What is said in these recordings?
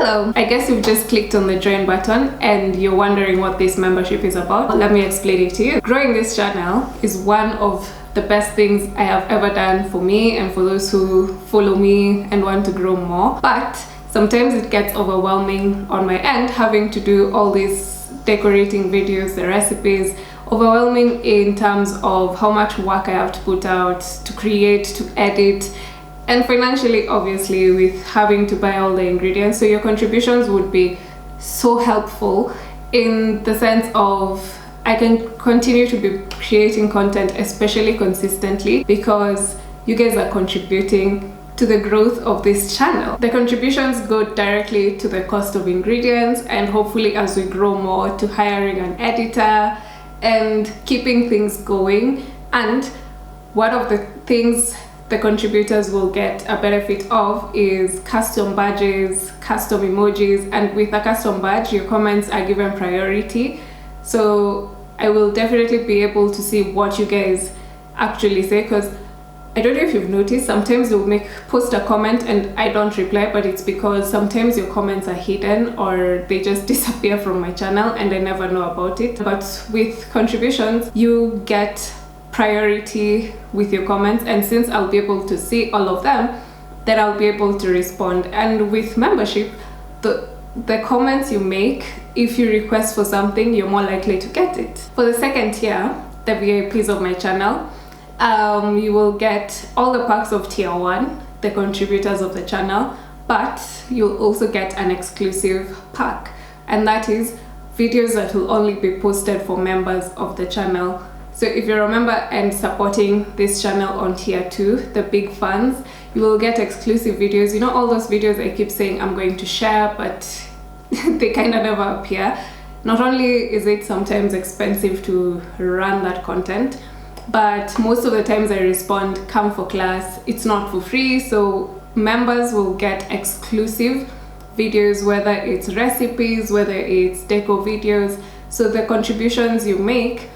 Hello! I guess you've just clicked on the join button and you're wondering what this membership is about. Let me explain it to you. Growing this channel is one of the best things I have ever done for me and for those who follow me and want to grow more. But sometimes it gets overwhelming on my end, having to do all these decorating videos, the recipes, overwhelming in terms of how much work I have to put out, to create, to edit, and financially, obviously, with having to buy all the ingredients. So your contributions would be so helpful in the sense of I can continue to be creating content, especially consistently, because you guys are contributing to the growth of this channel. The contributions go directly to the cost of ingredients, and hopefully as we grow more, to hiring an editor and keeping things going. And one of the things the contributors will get a benefit of is custom badges, custom emojis, and with a custom badge your comments are given priority. So I will definitely be able to see what you guys actually say, because I don't know if you've noticed, sometimes you'll post a comment and I don't reply, but it's because sometimes your comments are hidden or they just disappear from my channel and I never know about it. But with contributions you get priority with your comments, and since I'll be able to see all of them, then I'll be able to respond. And with membership, the comments you make, if you request for something, you're more likely to get it. For the second tier, the VIPs of my channel, you will get all the perks of tier 1, the contributors of the channel, but you'll also get an exclusive perk, and that is videos that will only be posted for members of the channel. So if you're a member and supporting this channel on tier 2, the big fans, you will get exclusive videos. You know, all those videos I keep saying I'm going to share, but they kind of never appear. Not only is it sometimes expensive to run that content, but most of the times I respond, come for class, it's not for free. So members will get exclusive videos, whether it's recipes, whether it's deco videos. So the contributions you make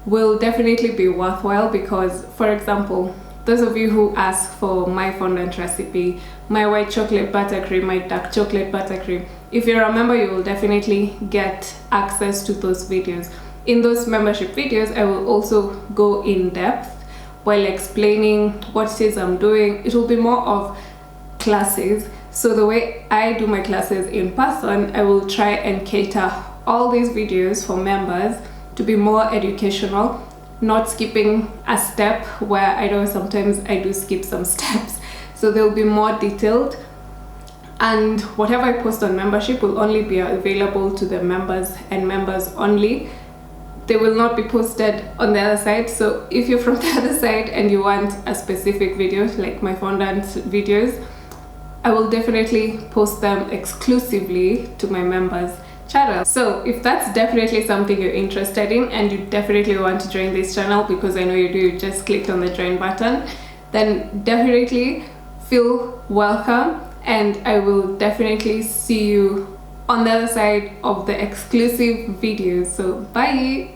will definitely be worthwhile, because, for example, those of you who ask for my fondant recipe, my white chocolate buttercream, my dark chocolate buttercream, if you're a member, you will definitely get access to those videos. In those membership videos, I will also go in depth while explaining what it is I'm doing. It will be more of classes. So the way I do my classes in person, I will try and cater all these videos for members to be more educational, not skipping a step, where I know sometimes I do skip some steps. So they'll be more detailed, and whatever I post on membership will only be available to the members and members only. They will not be posted on the other side. So if you're from the other side and you want a specific video, like my fondant videos, I will definitely post them exclusively to my members channel. So if that's definitely something you're interested in and you definitely want to join this channel, because I know you do, you just clicked on the join button, then definitely feel welcome, and I will definitely see you on the other side of the exclusive videos. So bye.